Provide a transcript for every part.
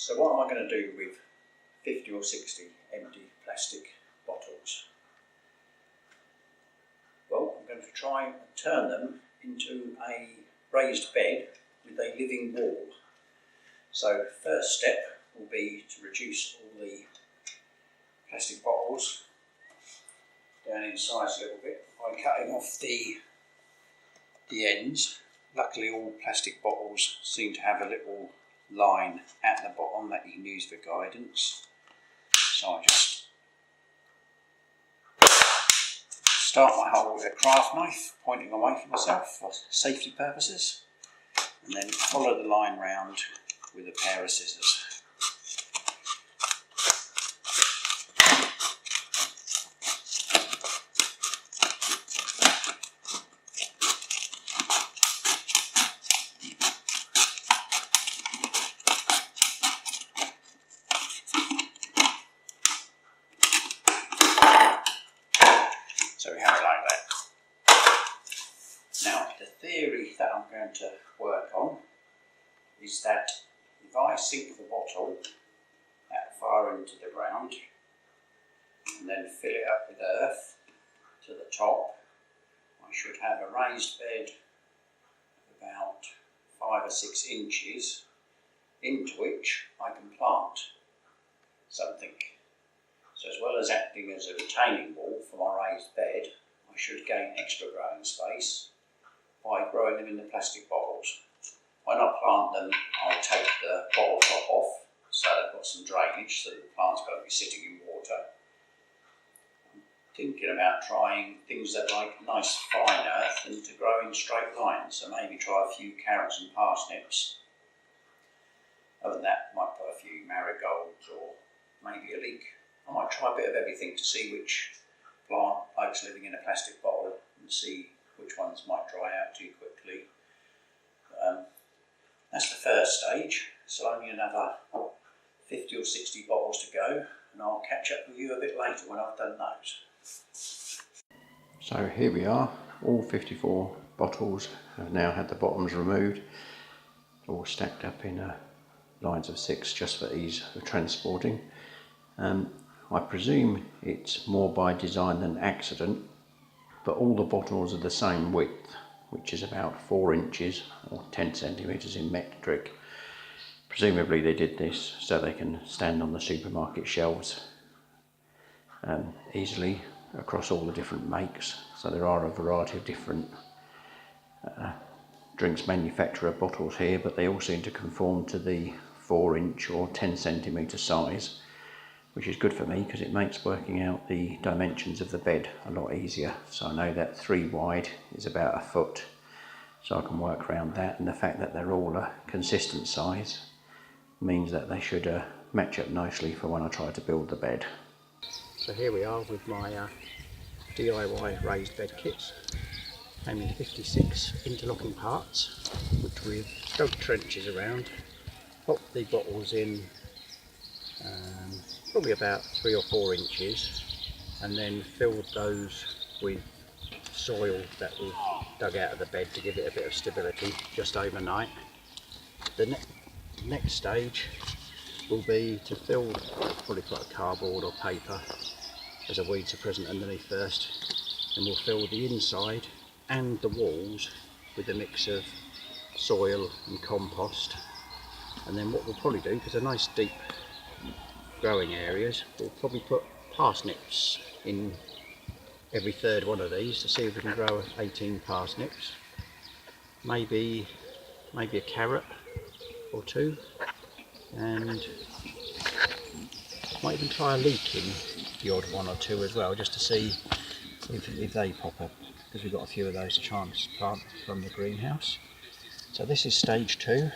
So what am I going to do with 50 or 60 empty plastic bottles? Well, I'm going to try and turn them into a raised bed with a living wall. So first step will be to reduce all the plastic bottles down in size a little bit by cutting off the ends. Luckily all plastic bottles seem to have a little line at the bottom that you can use for guidance. So I just start my hole with a craft knife, pointing away from myself for safety purposes, and then follow the line round with a pair of scissors. So we have it like that. Now the theory that I'm going to work on is that if I sink the bottle that far into the ground and then fill it up with earth to the top, I should have a raised bed of about 5 or 6 inches into which I can plant something. So as well as acting as a retaining wall for my raised bed, I should gain extra growing space by growing them in the plastic bottles. When I plant them, I'll take the bottle top off so they've got some drainage so the plant's got to be sitting in water. I'm thinking about trying things that like nice fine earth and to grow in straight lines, so maybe try a few carrots and parsnips. Other than that, I might put a few marigolds or maybe a leek. I might try a bit of everything to see which plant likes living in a plastic bottle and see which ones might dry out too quickly. That's the first stage, so only another 50 or 60 bottles to go, and I'll catch up with you a bit later when I've done those. So here we are, all 54 bottles have now had the bottoms removed, all stacked up in lines of 6 just for ease of transporting. I presume it's more by design than accident, but all the bottles are the same width, which is about 4 inches or 10 centimetres in metric. Presumably they did this so they can stand on the supermarket shelves easily across all the different makes. So there are a variety of different drinks manufacturer bottles here, but they all seem to conform to the 4 inch or 10 centimetre size, which is good for me because it makes working out the dimensions of the bed a lot easier. So I know that 3 wide is about 1 foot, so I can work around that, and the fact that they're all a consistent size means that they should match up nicely for when I try to build the bed. So here we are with my DIY raised bed kits. Came in 56 interlocking parts, which we've dug trenches around, popped the bottles in probably about 3 or 4 inches, and then filled those with soil that we've dug out of the bed to give it a bit of stability just overnight. The next stage will be to fill, probably put a cardboard or paper as a weed suppressant underneath first, and we'll fill the inside and the walls with a mix of soil and compost. And then what we'll probably do, because they're nice deep growing areas, we'll probably put parsnips in every 3rd one of these to see if we can grow 18 parsnips. Maybe a carrot or 2, and might even try a leek in the odd 1 or 2 as well, just to see if they pop up, because we've got a few of those to transplant from the greenhouse. So this is stage 2,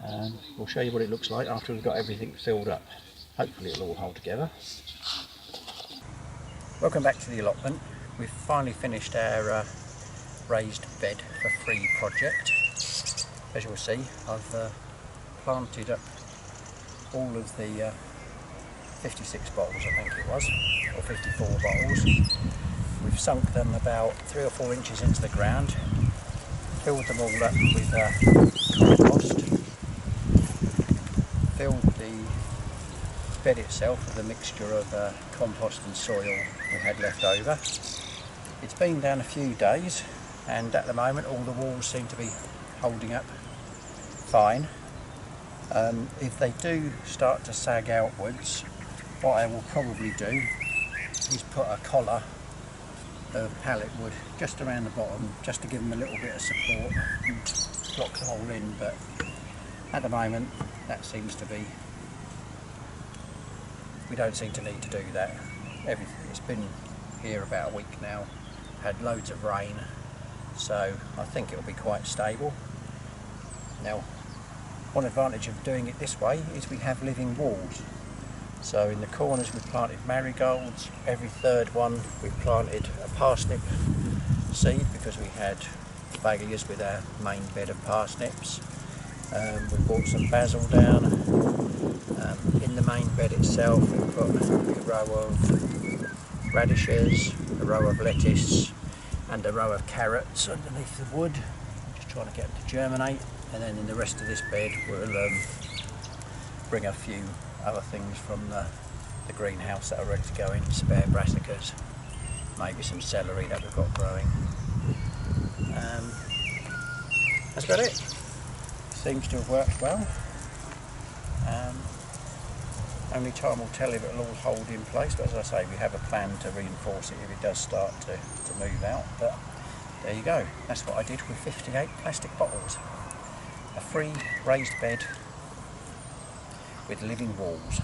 and we'll show you what it looks like after we've got everything filled up. Hopefully it'll all hold together. Welcome back to the allotment. We've finally finished our raised bed for free project. As you'll see, I've planted up all of the 56 bottles, I think it was, or 54 bottles. We've sunk them about 3 or 4 inches into the ground, filled them all up with compost, filled bed itself with a mixture of compost and soil we had left over. It's been down a few days, and at the moment all the walls seem to be holding up fine. If they do start to sag outwards, what I will probably do is put a collar of pallet wood just around the bottom, just to give them a little bit of support and block the hole in. But at the moment that seems to be, we don't seem to need to do that. It's been here about a week now, had loads of rain, so I think it'll be quite stable. Now, one advantage of doing it this way is we have living walls. So in the corners we've planted marigolds, every third one we've planted a parsnip seed because we had failures with our main bed of parsnips. We brought some basil down. In the main bed itself we've put a row of radishes, a row of lettuce and a row of carrots underneath the wood. I'm just trying to get them to germinate, and then in the rest of this bed we'll bring a few other things from the greenhouse that are ready to go in, spare brassicas, maybe some celery that we've got growing. That's about it. Seems to have worked well. Only time will tell if it'll all hold in place, but as I say, we have a plan to reinforce it if it does start to move out. But there you go, that's what I did with 58 plastic bottles. A free raised bed with living walls.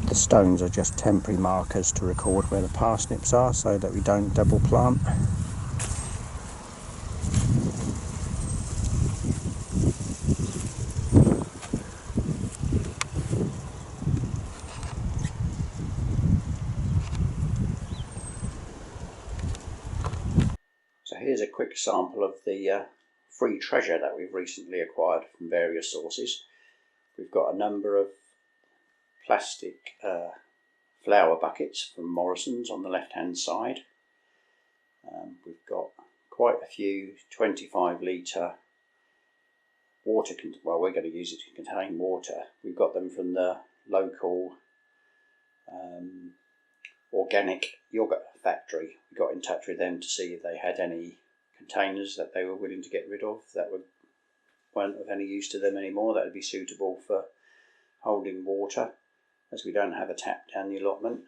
The stones are just temporary markers to record where the parsnips are so that we don't double plant. So here's a quick sample of the free treasure that we've recently acquired from various sources. We've got a number of plastic flower buckets from Morrison's on the left hand side. We've got quite a few 25 litre water, well, we're going to use it to contain water. We've got them from the local organic yogurt factory. We got in touch with them to see if they had any containers that they were willing to get rid of that weren't of any use to them anymore, that would be suitable for holding water, as we don't have a tap down the allotment.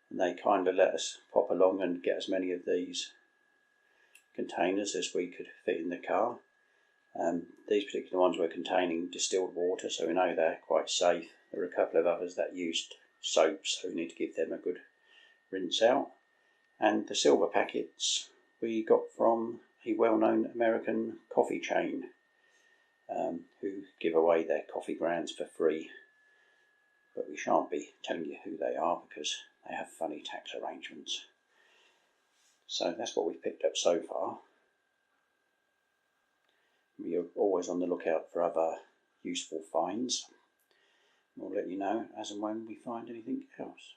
And they kind of let us pop along and get as many of these containers as we could fit in the car. These particular ones were containing distilled water, so we know they're quite safe. There are a couple of others that used soaps, so we need to give them a good rinse out. And the silver packets we got from a well-known American coffee chain who give away their coffee grounds for free. But we shan't be telling you who they are because they have funny tax arrangements. So that's what we've picked up so far. We are always on the lookout for other useful finds. We'll let you know as and when we find anything else.